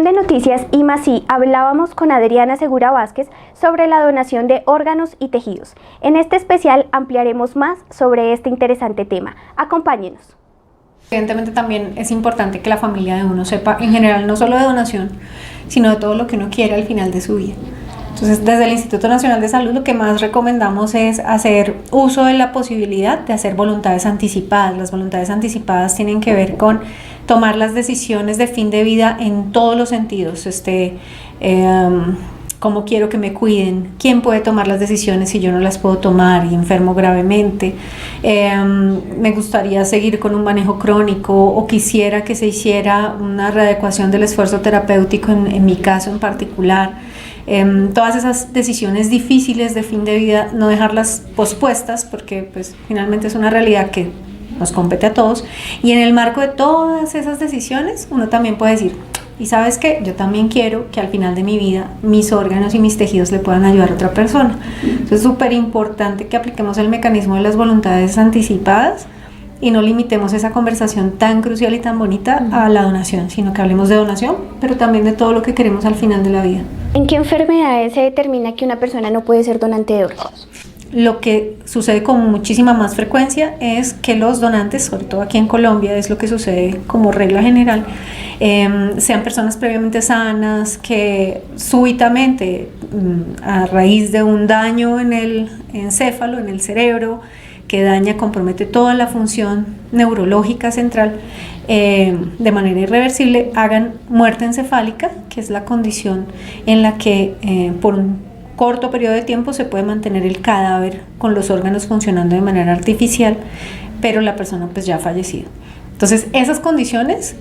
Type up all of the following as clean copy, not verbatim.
de Noticias I+I hablábamos con Adriana Segura Vázquez sobre la donación de órganos y tejidos. En este especial ampliaremos más sobre este interesante tema. Acompáñenos. Evidentemente también es importante que la familia de uno sepa, en general, no solo de donación, sino de todo lo que uno quiere al final de su vida. Entonces, desde el Instituto Nacional de Salud lo que más recomendamos es hacer uso de la posibilidad de hacer voluntades anticipadas. Las voluntades anticipadas tienen que ver con tomar las decisiones de fin de vida en todos los sentidos. Cómo quiero que me cuiden, quién puede tomar las decisiones si yo no las puedo tomar y enfermo gravemente, me gustaría seguir con un manejo crónico o quisiera que se hiciera una readecuación del esfuerzo terapéutico en mi caso en particular. Todas esas decisiones difíciles de fin de vida, no dejarlas pospuestas porque pues finalmente es una realidad que nos compete a todos, y en el marco de todas esas decisiones uno también puede decir: y sabes qué, yo también quiero que al final de mi vida mis órganos y mis tejidos le puedan ayudar a otra persona. Entonces es súper importante que apliquemos el mecanismo de las voluntades anticipadas y no limitemos esa conversación tan crucial y tan bonita a la donación, sino que hablemos de donación, pero también de todo lo que queremos al final de la vida. ¿En qué enfermedades se determina que una persona no puede ser donante de órganos? Lo que sucede con muchísima más frecuencia es que los donantes, sobre todo aquí en Colombia, es lo que sucede como regla general, sean personas previamente sanas que súbitamente, a raíz de un daño en el encéfalo, en el cerebro, que daña, compromete toda la función neurológica central, de manera irreversible, hagan muerte encefálica, que es la condición en la que por un corto periodo de tiempo se puede mantener el cadáver con los órganos funcionando de manera artificial, pero la persona pues ya ha fallecido. Entonces esas condiciones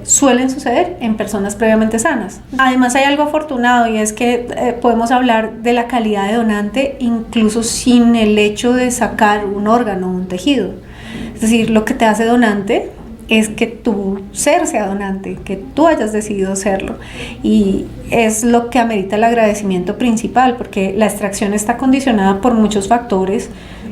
suelen suceder en personas previamente sanas. Además hay algo afortunado, y es que podemos hablar de la calidad de donante incluso sin el hecho de sacar un órgano o un tejido. Es decir, lo que te hace donante es que tu ser sea donante, que tú hayas decidido serlo, y es lo que amerita el agradecimiento principal, porque la extracción está condicionada por muchos factores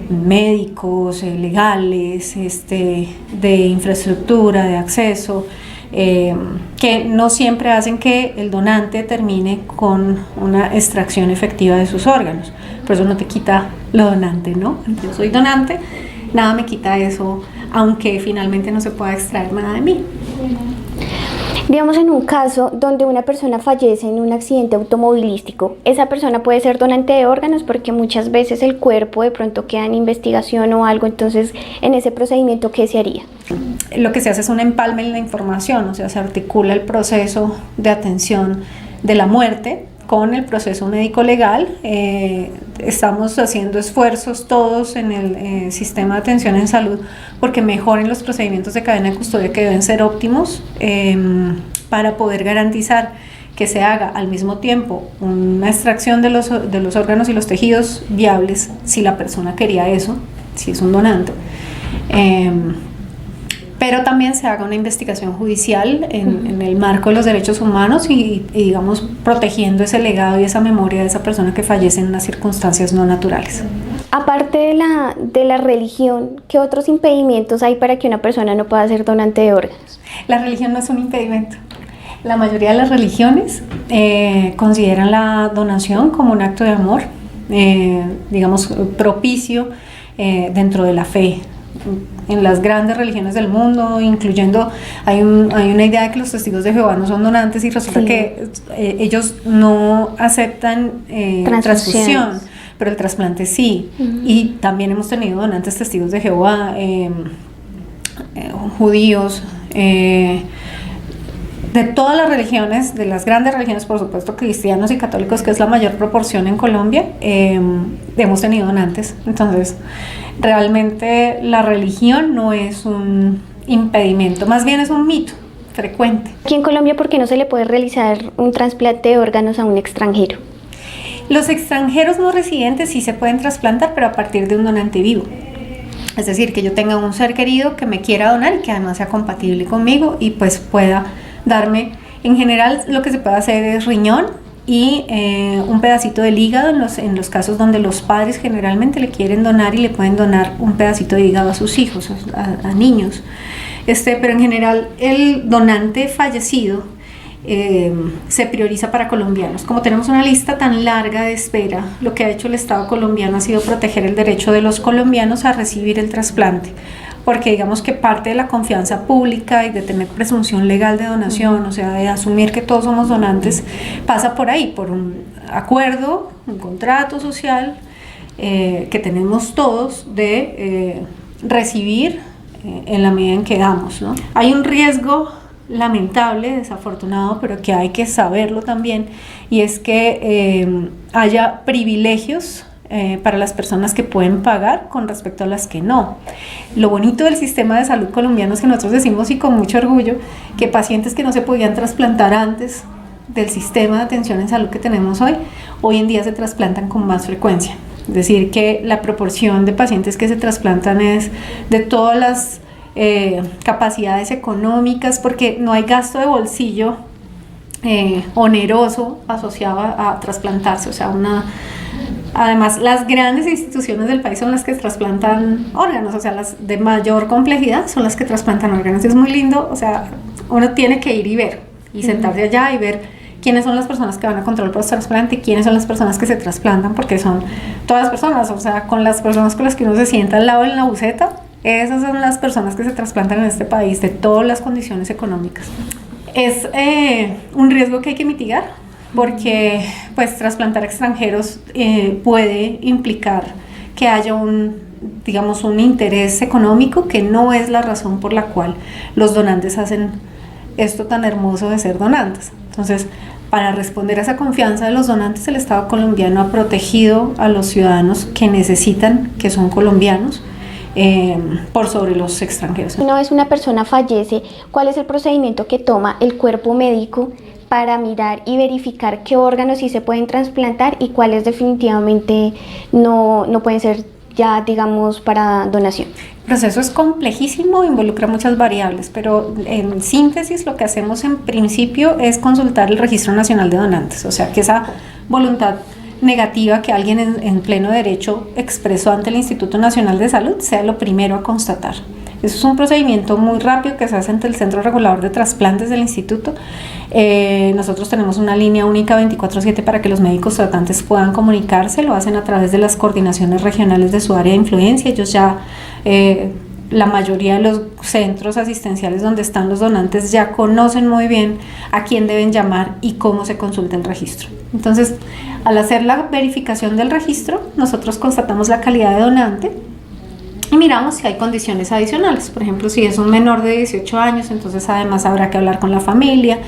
médicos, legales, de infraestructura, de acceso, que no siempre hacen que el donante termine con una extracción efectiva de sus órganos. Por eso no te quita lo donante, ¿no? Yo soy donante, nada me quita eso, aunque finalmente no se pueda extraer nada de mí. Digamos, en un caso donde una persona fallece en un accidente automovilístico, esa persona puede ser donante de órganos porque muchas veces el cuerpo de pronto queda en investigación o algo. Entonces, en ese procedimiento, ¿qué se haría? Lo que se hace es un empalme en la información, o sea, se articula el proceso de atención de la muerte con el proceso médico legal. Estamos haciendo esfuerzos todos en el sistema de atención en salud porque mejoren los procedimientos de cadena de custodia, que deben ser óptimos, para poder garantizar que se haga al mismo tiempo una extracción de los órganos y los tejidos viables, si la persona quería eso, si es un donante, pero también se haga una investigación judicial en el marco de los derechos humanos y digamos, protegiendo ese legado y esa memoria de esa persona que fallece en unas circunstancias no naturales. Aparte de la religión, ¿qué otros impedimentos hay para que una persona no pueda ser donante de órganos? La religión no es un impedimento. La mayoría de las religiones consideran la donación como un acto de amor, digamos, propicio dentro de la fe. En las grandes religiones del mundo, incluyendo, hay una idea de que los testigos de Jehová no son donantes, y resulta que ellos no aceptan transfusión, pero el trasplante sí. Y también hemos tenido donantes testigos de Jehová, judíos, de todas las religiones, de las grandes religiones, por supuesto, cristianos y católicos, que es la mayor proporción en Colombia, hemos tenido donantes. Entonces, realmente la religión no es un impedimento, más bien es un mito frecuente. Aquí en Colombia, ¿por qué no se le puede realizar un trasplante de órganos a un extranjero? Los extranjeros no residentes sí se pueden trasplantar, pero a partir de un donante vivo. Es decir, que yo tenga un ser querido que me quiera donar y que además sea compatible conmigo y pues pueda darme. En general lo que se puede hacer es riñón y un pedacito del hígado en los casos donde los padres generalmente le quieren donar y le pueden donar un pedacito de hígado a sus hijos, a niños. Pero en general el donante fallecido se prioriza para colombianos. Como tenemos una lista tan larga de espera, lo que ha hecho el Estado colombiano ha sido proteger el derecho de los colombianos a recibir el trasplante, porque digamos que parte de la confianza pública y de tener presunción legal de donación, o sea, de asumir que todos somos donantes, pasa por ahí, por un acuerdo, un contrato social que tenemos todos de recibir en la medida en que damos, ¿no? Hay un riesgo lamentable, desafortunado, pero que hay que saberlo también, y es que haya privilegios para las personas que pueden pagar con respecto a las que no. Lo bonito del sistema de salud colombiano es que nosotros decimos, y con mucho orgullo, que pacientes que no se podían trasplantar antes del sistema de atención en salud que tenemos hoy en día se trasplantan con más frecuencia. Es decir, que la proporción de pacientes que se trasplantan es de todas las capacidades económicas, porque no hay gasto de bolsillo oneroso asociado a trasplantarse. O sea, además, las grandes instituciones del país son las que trasplantan órganos, o sea, las de mayor complejidad son las que trasplantan órganos. Es muy lindo, o sea, uno tiene que ir y ver, y sentarse allá y ver quiénes son las personas que van a control post-trasplante y quiénes son las personas que se trasplantan, porque son todas las personas, o sea, con las personas con las que uno se sienta al lado en la buceta, esas son las personas que se trasplantan en este país, de todas las condiciones económicas. Es un riesgo que hay que mitigar, porque pues trasplantar extranjeros puede implicar que haya un interés económico, que no es la razón por la cual los donantes hacen esto tan hermoso de ser donantes. Entonces, para responder a esa confianza de los donantes, el Estado colombiano ha protegido a los ciudadanos que necesitan, que son colombianos, por sobre los extranjeros. Una vez una persona fallece, ¿cuál es el procedimiento que toma el cuerpo médico para mirar y verificar qué órganos sí se pueden trasplantar y cuáles definitivamente no pueden ser ya, digamos, para donación? El proceso es complejísimo, involucra muchas variables, pero en síntesis lo que hacemos en principio es consultar el Registro Nacional de Donantes, o sea, que esa voluntad negativa que alguien en pleno derecho expresó ante el Instituto Nacional de Salud sea lo primero a constatar. Eso es un procedimiento muy rápido que se hace ante el Centro Regulador de Trasplantes del Instituto. Nosotros tenemos una línea única 24/7 para que los médicos tratantes puedan comunicarse, lo hacen a través de las coordinaciones regionales de su área de influencia. Ellos ya, la mayoría de los centros asistenciales donde están los donantes ya conocen muy bien a quién deben llamar y cómo se consulta el registro. Entonces, al hacer la verificación del registro, nosotros constatamos la calidad de donante y miramos si hay condiciones adicionales. Por ejemplo, si es un menor de 18 años, entonces además habrá que hablar con la familia.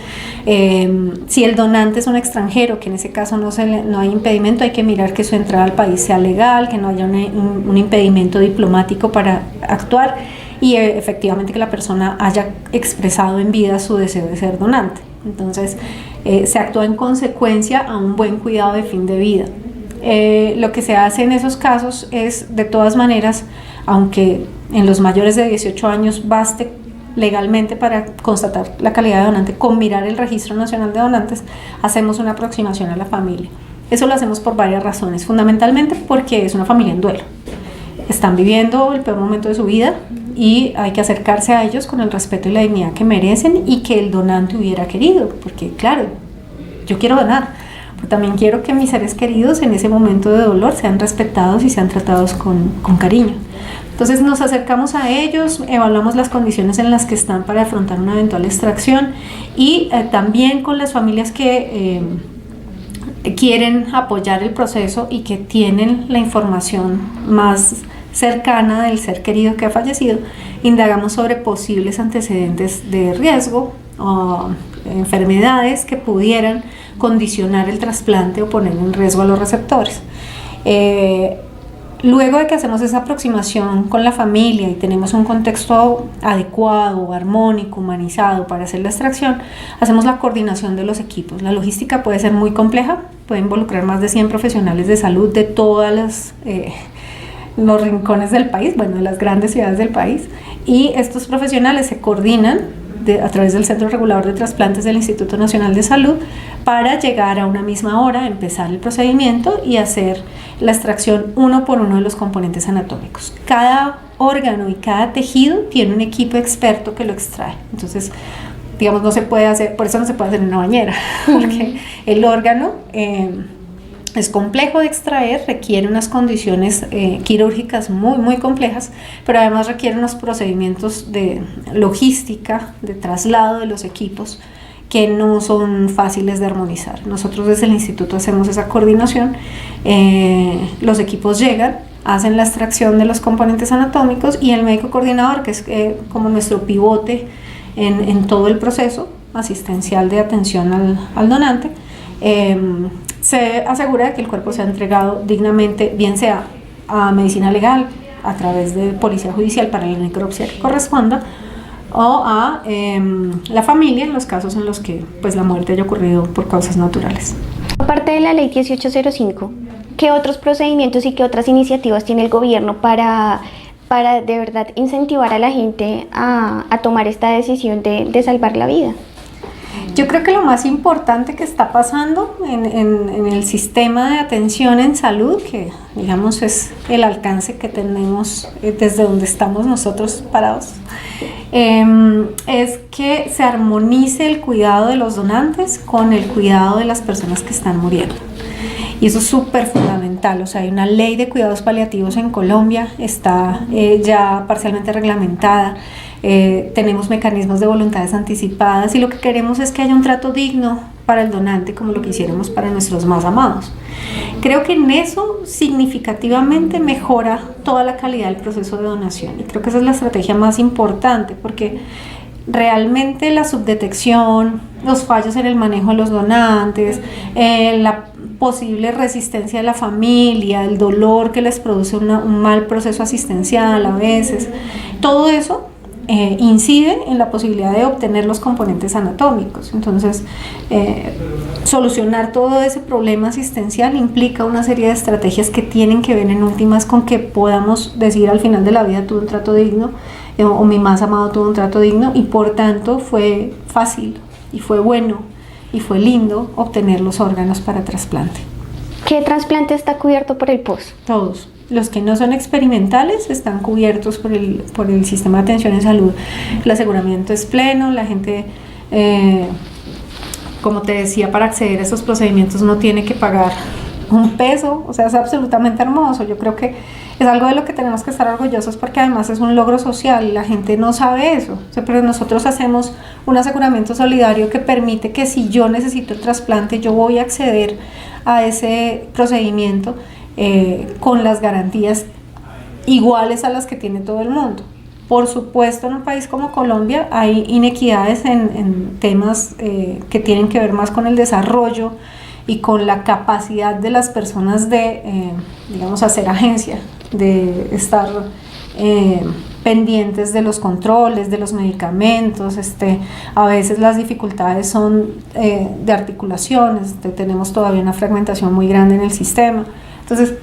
Si el donante es un extranjero, que en ese caso no hay impedimento, hay que mirar que su entrada al país sea legal, que no haya un impedimento diplomático para actuar y efectivamente que la persona haya expresado en vida su deseo de ser donante. Entonces, se actúa en consecuencia a un buen cuidado de fin de vida. Lo que se hace en esos casos es, de todas maneras, aunque en los mayores de 18 años baste legalmente para constatar la calidad de donante, con mirar el Registro Nacional de Donantes, hacemos una aproximación a la familia. Eso lo hacemos por varias razones, fundamentalmente porque es una familia en duelo. Están viviendo el peor momento de su vida y hay que acercarse a ellos con el respeto y la dignidad que merecen y que el donante hubiera querido, porque claro, yo quiero donar, pero también quiero que mis seres queridos en ese momento de dolor sean respetados y sean tratados con cariño. Entonces nos acercamos a ellos, evaluamos las condiciones en las que están para afrontar una eventual extracción y también con las familias que quieren apoyar el proceso y que tienen la información más cercana del ser querido que ha fallecido, indagamos sobre posibles antecedentes de riesgo o enfermedades que pudieran condicionar el trasplante o poner en riesgo a los receptores. Luego de que hacemos esa aproximación con la familia y tenemos un contexto adecuado, armónico, humanizado para hacer la extracción, hacemos la coordinación de los equipos. La logística puede ser muy compleja, puede involucrar más de 100 profesionales de salud de todas los rincones del país, bueno, de las grandes ciudades del país, y estos profesionales se coordinan a través del Centro Regulador de Trasplantes del Instituto Nacional de Salud para llegar a una misma hora, empezar el procedimiento y hacer la extracción uno por uno de los componentes anatómicos. Cada órgano y cada tejido tiene un equipo experto que lo extrae. Entonces, digamos, no se puede hacer, por eso no se puede hacer en una bañera, porque el órgano es complejo de extraer, requiere unas condiciones quirúrgicas muy complejas, pero además requiere unos procedimientos de logística, de traslado de los equipos, que no son fáciles de armonizar. Nosotros desde el instituto hacemos esa coordinación, los equipos llegan, hacen la extracción de los componentes anatómicos y el médico coordinador, que es como nuestro pivote en todo el proceso asistencial de atención al donante, se asegura de que el cuerpo sea entregado dignamente, bien sea a medicina legal, a través de policía judicial para la necropsia que corresponda, o a la familia en los casos en los que pues, la muerte haya ocurrido por causas naturales. Aparte de la ley 1805, ¿qué otros procedimientos y qué otras iniciativas tiene el gobierno para de verdad incentivar a la gente a tomar esta decisión de salvar la vida? Yo creo que lo más importante que está pasando en el sistema de atención en salud, que digamos es el alcance que tenemos desde donde estamos nosotros parados, es que se armonice el cuidado de los donantes con el cuidado de las personas que están muriendo. Y eso es súper fundamental, o sea, hay una ley de cuidados paliativos en Colombia, está ya parcialmente reglamentada, tenemos mecanismos de voluntades anticipadas y lo que queremos es que haya un trato digno para el donante como lo que hiciéramos para nuestros más amados. Creo que en eso significativamente mejora toda la calidad del proceso de donación y creo que esa es la estrategia más importante porque realmente la subdetección, los fallos en el manejo de los donantes, la posible resistencia de la familia, el dolor que les produce un mal proceso asistencial a veces, todo eso incide en la posibilidad de obtener los componentes anatómicos. Entonces, solucionar todo ese problema asistencial implica una serie de estrategias que tienen que ver en últimas con que podamos decir al final de la vida tuve un trato digno o mi más amado tuvo un trato digno y por tanto fue fácil y fue bueno y fue lindo obtener los órganos para trasplante. ¿Qué trasplante está cubierto por el POS? Todos. Los que no son experimentales están cubiertos por el sistema de atención en salud. El aseguramiento es pleno, la gente, como te decía, para acceder a esos procedimientos no tiene que pagar un peso, o sea, es absolutamente hermoso. Yo creo que es algo de lo que tenemos que estar orgullosos porque además es un logro social y la gente no sabe eso. O sea, pero nosotros hacemos un aseguramiento solidario que permite que si yo necesito el trasplante, yo voy a acceder a ese procedimiento con las garantías iguales a las que tiene todo el mundo. Por supuesto, en un país como Colombia hay inequidades en temas que tienen que ver más con el desarrollo y con la capacidad de las personas de, digamos, hacer agencia, de estar pendientes de los controles, de los medicamentos. A veces las dificultades son de articulaciones, tenemos todavía una fragmentación muy grande en el sistema. Entonces,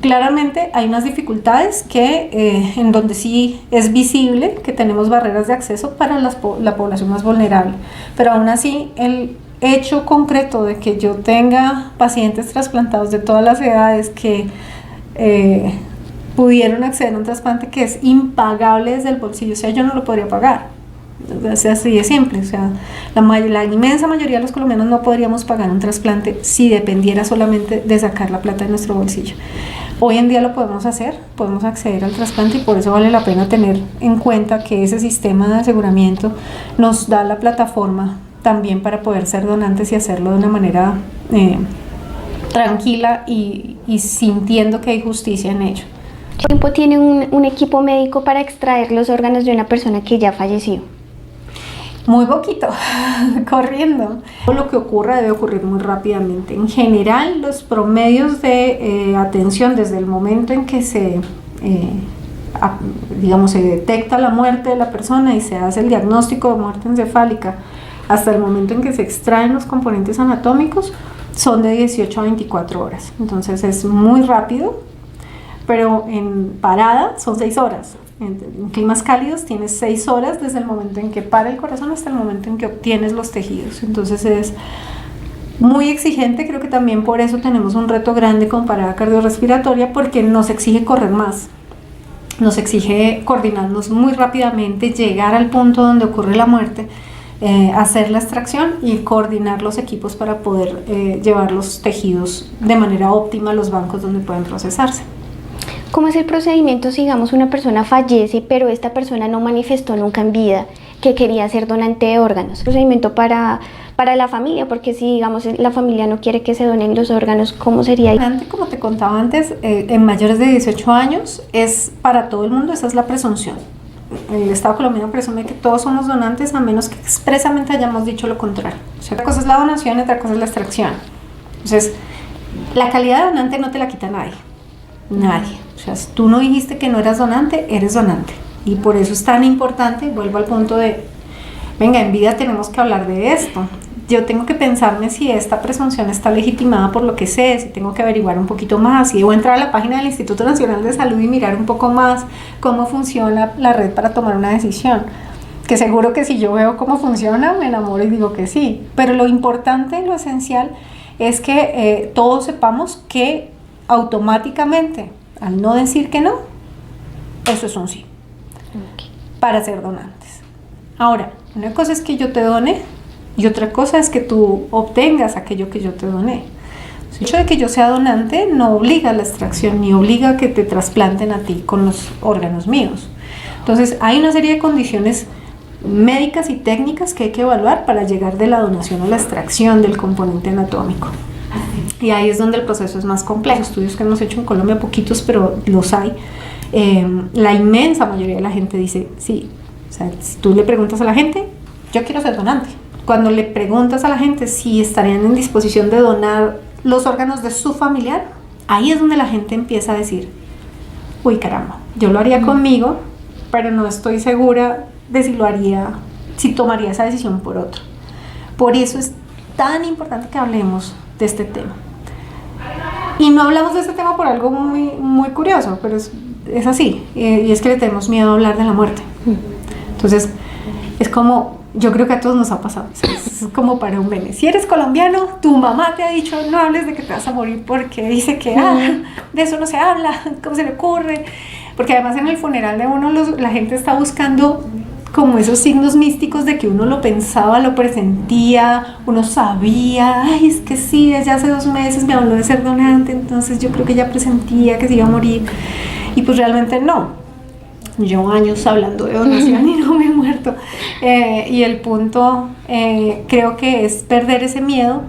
claramente hay unas dificultades que en donde sí es visible que tenemos barreras de acceso para la población más vulnerable, pero aún así el hecho concreto de que yo tenga pacientes trasplantados de todas las edades que pudieron acceder a un trasplante que es impagable desde el bolsillo, o sea, yo no lo podría pagar. Es así de simple, o sea, la inmensa mayoría de los colombianos no podríamos pagar un trasplante si dependiera solamente de sacar la plata de nuestro bolsillo. Hoy en día lo podemos hacer, podemos acceder al trasplante y por eso vale la pena tener en cuenta que ese sistema de aseguramiento nos da la plataforma también para poder ser donantes y hacerlo de una manera tranquila y sintiendo que hay justicia en ello. ¿Cuánto tiempo tiene un equipo médico para extraer los órganos de una persona que ya falleció? Muy poquito, corriendo. Lo que ocurra debe ocurrir muy rápidamente. En general, los promedios de atención desde el momento en que se detecta la muerte de la persona y se hace el diagnóstico de muerte encefálica hasta el momento en que se extraen los componentes anatómicos son de 18 a 24 horas. Entonces es muy rápido, pero en parada son 6 horas. En climas cálidos tienes 6 horas desde el momento en que para el corazón hasta el momento en que obtienes los tejidos. Entonces es muy exigente, creo que también por eso tenemos un reto grande con parada cardiorrespiratoria porque nos exige correr más. nos exige coordinarnos muy rápidamente, llegar al punto donde ocurre la muerte, hacer la extracción y coordinar los equipos para poder llevar los tejidos de manera óptima a los bancos donde pueden procesarse. ¿Cómo es el procedimiento si, digamos, una persona fallece, pero esta persona no manifestó nunca en vida que quería ser donante de órganos? Procedimiento para la familia, porque si, digamos, la familia no quiere que se donen los órganos, ¿cómo sería? Como te contaba antes, en mayores de 18 años es para todo el mundo, esa es la presunción. El Estado colombiano presume que todos somos donantes a menos que expresamente hayamos dicho lo contrario. O sea, una cosa es la donación y otra cosa es la extracción. Entonces, la calidad de donante no te la quita nadie. Nadie. O sea, si tú no dijiste que no eras donante, eres donante. Y por eso es tan importante, vuelvo al punto de, venga, en vida tenemos que hablar de esto. Yo tengo que pensarme si esta presunción está legitimada por lo que sé, si tengo que averiguar un poquito más, si debo entrar a la página del Instituto Nacional de Salud y mirar un poco más cómo funciona la red para tomar una decisión. Que seguro que si yo veo cómo funciona, me enamoro y digo que sí. Pero lo importante, lo esencial, es que todos sepamos que automáticamente, al no decir que no, eso es un sí. Para ser donantes. Ahora, una cosa es que yo te done y otra cosa es que tú obtengas aquello que yo te doné. El hecho de que yo sea donante no obliga a la extracción ni obliga a que te trasplanten a ti con los órganos míos. Entonces hay una serie de condiciones médicas y técnicas que hay que evaluar para llegar de la donación a la extracción del componente anatómico. Y ahí es donde el proceso es más complejo. Estudios que hemos hecho en Colombia, poquitos, pero los hay. La inmensa mayoría de la gente dice sí. O sea, si tú le preguntas a la gente, yo quiero ser donante. Cuando le preguntas a la gente si estarían en disposición de donar los órganos de su familiar, ahí es donde la gente empieza a decir, uy, caramba, yo lo haría conmigo, pero no estoy segura de si lo haría, si tomaría esa decisión por otro. Por eso es tan importante que hablemos de este tema. Y no hablamos de este tema por algo muy, muy curioso, pero es así, y es que le tenemos miedo a hablar de la muerte. Entonces, es como, yo creo que a todos nos ha pasado, es como para un meme. Si eres colombiano, tu mamá te ha dicho, no hables de que te vas a morir porque dice que de eso no se habla, ¿cómo se le ocurre? Porque además en el funeral de uno la gente está buscando como esos signos místicos de que uno lo pensaba, lo presentía, uno sabía, ay, es que sí, desde hace 2 meses me habló de ser donante, entonces yo creo que ya presentía que se iba a morir, y pues realmente no. Llevo años hablando de donación y no me he muerto, y el punto creo que es perder ese miedo,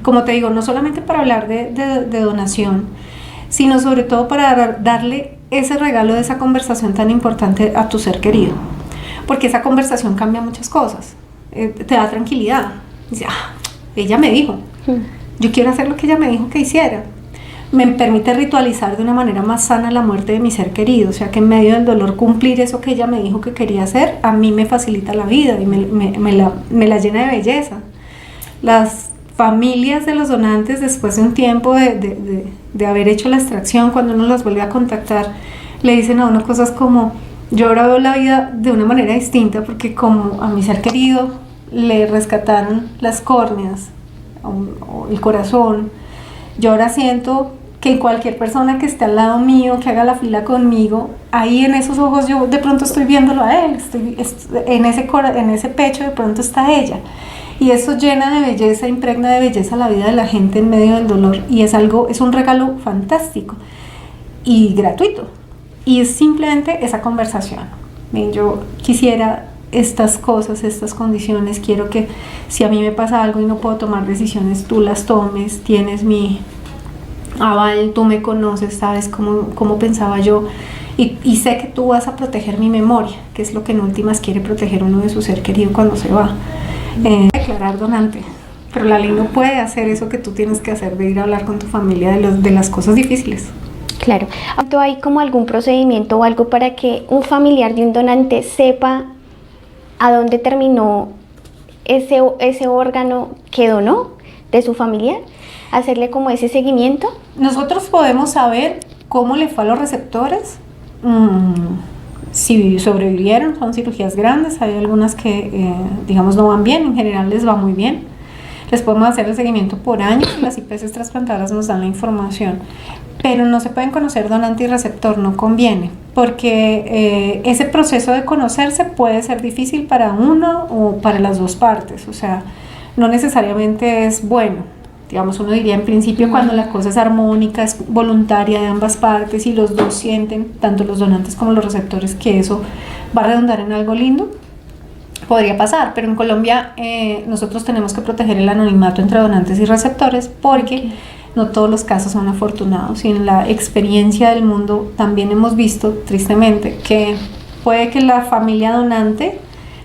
como te digo, no solamente para hablar de donación, sino sobre todo para darle ese regalo de esa conversación tan importante a tu ser querido. Porque esa conversación cambia muchas cosas, te da tranquilidad. Dice, ella me dijo, yo quiero hacer lo que ella me dijo que hiciera. Me permite ritualizar de una manera más sana la muerte de mi ser querido, o sea que en medio del dolor cumplir eso que ella me dijo que quería hacer, a mí me facilita la vida y me la llena de belleza. Las familias de los donantes, después de un tiempo de haber hecho la extracción, cuando uno los vuelve a contactar, le dicen a uno cosas como, yo ahora veo la vida de una manera distinta porque como a mi ser querido le rescataron las córneas o el corazón, yo ahora siento que cualquier persona que esté al lado mío, que haga la fila conmigo, ahí en esos ojos yo de pronto estoy viéndolo a él, en ese pecho de pronto está ella. Y eso llena de belleza, impregna de belleza la vida de la gente en medio del dolor. Y es un regalo fantástico y gratuito. Y es simplemente esa conversación. Yo quisiera estas cosas, estas condiciones, quiero que si a mí me pasa algo y no puedo tomar decisiones, tú las tomes, tienes mi aval, tú me conoces, sabes cómo pensaba yo. Y sé que tú vas a proteger mi memoria, que es lo que en últimas quiere proteger uno de su ser querido cuando se va. Declarar donante, pero la ley no puede hacer eso que tú tienes que hacer de ir a hablar con tu familia de las cosas difíciles. Claro. ¿Hay como algún procedimiento o algo para que un familiar de un donante sepa a dónde terminó ese órgano que donó de su familiar? ¿Hacerle como ese seguimiento? Nosotros podemos saber cómo le fue a los receptores, si sobrevivieron, son cirugías grandes, hay algunas que digamos no van bien, en general les va muy bien, les podemos hacer el seguimiento por años y las IPS trasplantadoras nos dan la información. Pero no se pueden conocer donante y receptor, no conviene, porque ese proceso de conocerse puede ser difícil para uno o para las dos partes, o sea, no necesariamente es bueno. Digamos, uno diría en principio cuando la cosa es armónica, es voluntaria de ambas partes y los dos sienten, tanto los donantes como los receptores, que eso va a redundar en algo lindo, podría pasar, pero en Colombia nosotros tenemos que proteger el anonimato entre donantes y receptores porque no todos los casos son afortunados y en la experiencia del mundo también hemos visto tristemente que puede que la familia donante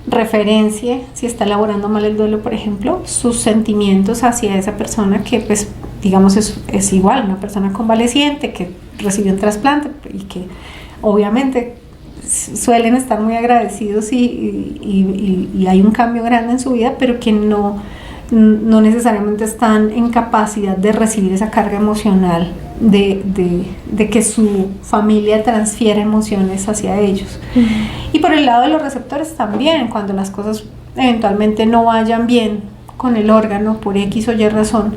referencie, si está elaborando mal el duelo por ejemplo, sus sentimientos hacia esa persona que pues digamos es igual, una persona convaleciente que recibió un trasplante y que obviamente suelen estar muy agradecidos y hay un cambio grande en su vida, pero que no necesariamente están en capacidad de recibir esa carga emocional de que su familia transfiera emociones hacia ellos. Y por el lado de los receptores también, cuando las cosas eventualmente no vayan bien con el órgano por X o Y razón,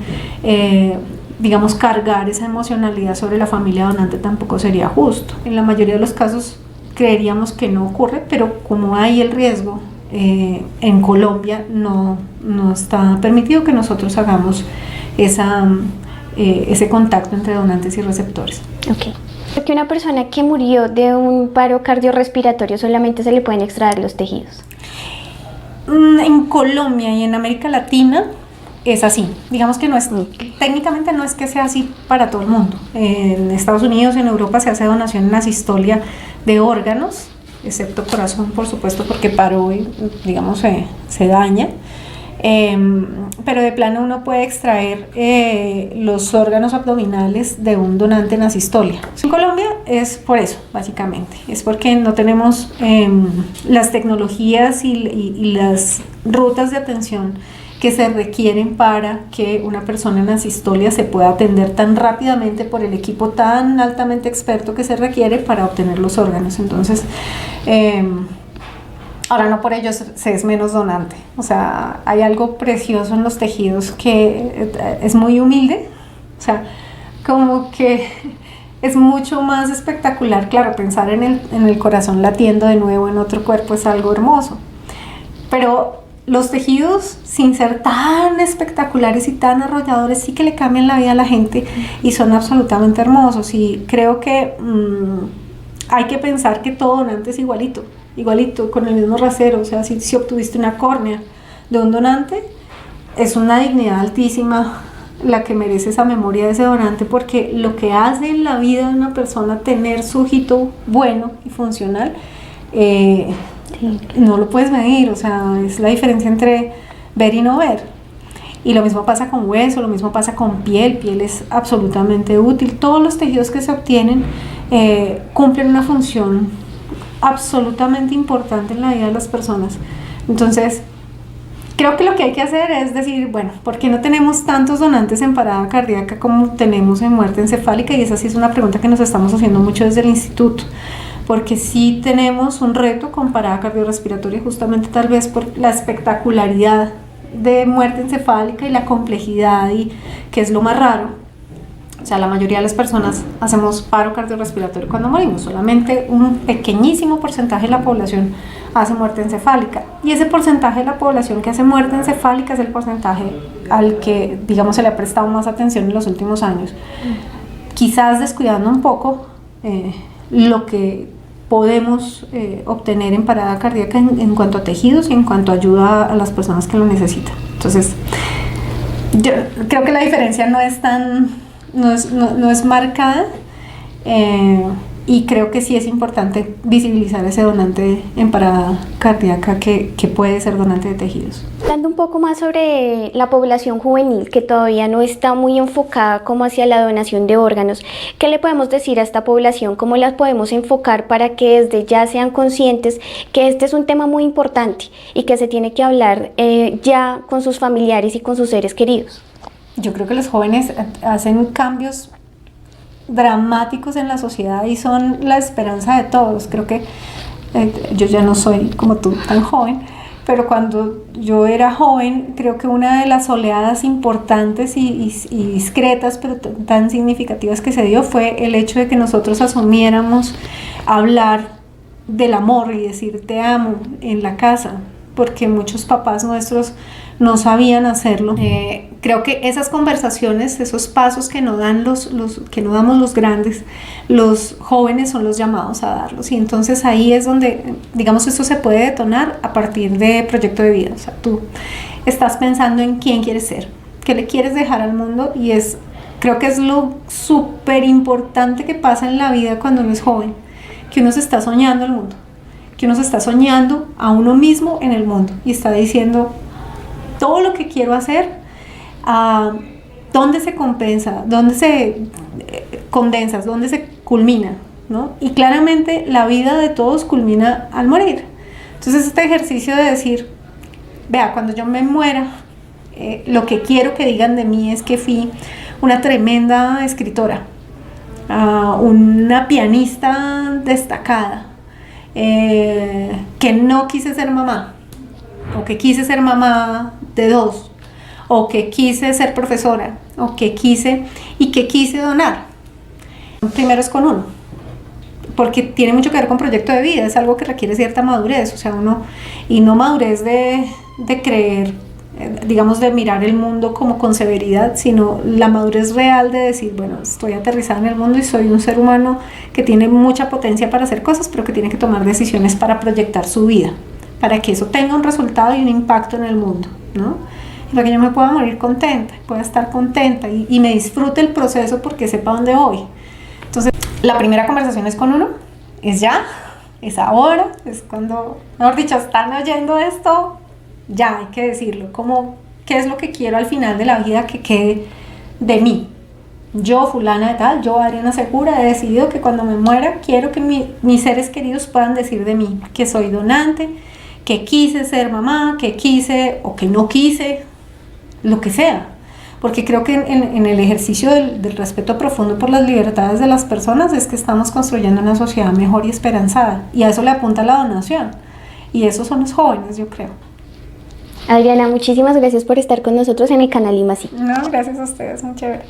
digamos, cargar esa emocionalidad sobre la familia donante tampoco sería justo. En la mayoría de los casos creeríamos que no ocurre, pero como hay el riesgo, en Colombia no está permitido que nosotros hagamos ese contacto entre donantes y receptores. Ok. Porque una persona que murió de un paro cardiorrespiratorio solamente se le pueden extraer los tejidos. En Colombia y en América Latina es así. Digamos que no es, técnicamente no es que sea así para todo el mundo. En Estados Unidos, en Europa se hace donación en asistolia de órganos, excepto corazón, por supuesto, porque paro, digamos, se daña. Pero de plano uno puede extraer los órganos abdominales de un donante en asistolia. En Colombia es por eso, básicamente. Es porque no tenemos las tecnologías y las rutas de atención que se requieren para que una persona en asistolia se pueda atender tan rápidamente por el equipo tan altamente experto que se requiere para obtener los órganos. Entonces, ahora no por ello se es menos donante. O sea, hay algo precioso en los tejidos que es muy humilde. O sea, como que es mucho más espectacular. Claro, pensar en el corazón latiendo de nuevo en otro cuerpo es algo hermoso. Pero los tejidos, sin ser tan espectaculares y tan arrolladores, sí que le cambian la vida a la gente y son absolutamente hermosos. Y creo que hay que pensar que todo donante es igualito, con el mismo rasero. O sea, si obtuviste una córnea de un donante, es una dignidad altísima la que merece esa memoria de ese donante, porque lo que hace en la vida de una persona tener su ojito bueno y funcional, no lo puedes medir. O sea, es la diferencia entre ver y no ver. Y lo mismo pasa con hueso, lo mismo pasa con piel es absolutamente útil. Todos los tejidos que se obtienen cumplen una función absolutamente importante en la vida de las personas. Entonces, creo que lo que hay que hacer es decir, bueno, ¿por qué no tenemos tantos donantes en parada cardíaca como tenemos en muerte encefálica? Y esa sí es una pregunta que nos estamos haciendo mucho desde el instituto, porque sí tenemos un reto con parada cardiorrespiratoria, justamente tal vez por la espectacularidad de muerte encefálica y la complejidad, y que es lo más raro. O sea, la mayoría de las personas hacemos paro cardiorrespiratorio cuando morimos, solamente un pequeñísimo porcentaje de la población hace muerte encefálica, y ese porcentaje de la población que hace muerte encefálica es el porcentaje al que, digamos, se le ha prestado más atención en los últimos años, quizás descuidando un poco lo que podemos obtener en parada cardíaca en cuanto a tejidos y en cuanto a ayuda a las personas que lo necesitan. Entonces, yo creo que la diferencia no es marcada, y creo que sí es importante visibilizar ese donante en parada cardíaca que puede ser donante de tejidos. Hablando un poco más sobre la población juvenil, que todavía no está muy enfocada como hacia la donación de órganos, ¿qué le podemos decir a esta población? ¿Cómo las podemos enfocar para que desde ya sean conscientes que este es un tema muy importante y que se tiene que hablar ya con sus familiares y con sus seres queridos? Yo creo que los jóvenes hacen cambios dramáticos en la sociedad y son la esperanza de todos. Creo que yo ya no soy como tú tan joven, pero cuando yo era joven, creo que una de las oleadas importantes y discretas, pero tan significativas que se dio fue el hecho de que nosotros asumiéramos hablar del amor y decir te amo en la casa, porque muchos papás nuestros no sabían hacerlo. Creo que esas conversaciones, esos pasos que no dan que no damos los grandes, los jóvenes son los llamados a darlos, y entonces ahí es donde, digamos, esto se puede detonar a partir de proyecto de vida. O sea, tú estás pensando en quién quieres ser, qué le quieres dejar al mundo, y creo que es lo súper importante que pasa en la vida cuando uno es joven, que uno se está soñando el mundo, que uno se está soñando a uno mismo en el mundo y está diciendo todo lo que quiero hacer, dónde se compensa, dónde se condensa, dónde se culmina, ¿no? Y claramente la vida de todos culmina al morir. Entonces este ejercicio de decir, vea, cuando yo me muera, lo que quiero que digan de mí es que fui una tremenda escritora, una pianista destacada, que no quise ser mamá, o que quise ser mamá de 2, o que quise ser profesora, o que quise donar. Primero es con uno, porque tiene mucho que ver con proyecto de vida, es algo que requiere cierta madurez, o sea, y no madurez de creer, digamos, de mirar el mundo como con severidad, sino la madurez real de decir, bueno, estoy aterrizada en el mundo y soy un ser humano que tiene mucha potencia para hacer cosas, pero que tiene que tomar decisiones para proyectar su vida, para que eso tenga un resultado y un impacto en el mundo, ¿no? Y para que yo me pueda morir contenta, pueda estar contenta y me disfrute el proceso porque sepa dónde voy. Entonces, la primera conversación es con uno, es ya, es ahora, es cuando, mejor dicho, están oyendo esto, ya hay que decirlo, como qué es lo que quiero al final de la vida que quede de mí. Yo, fulana de tal, yo, Adriana Segura, he decidido que cuando me muera quiero que mis seres queridos puedan decir de mí que soy donante, que quise ser mamá, que quise o que no quise, lo que sea. Porque creo que en el ejercicio del respeto profundo por las libertades de las personas es que estamos construyendo una sociedad mejor y esperanzada, y a eso le apunta la donación, y esos son los jóvenes, yo creo. Adriana, muchísimas gracias por estar con nosotros en el canal IMASI. No, gracias a ustedes, muy chévere.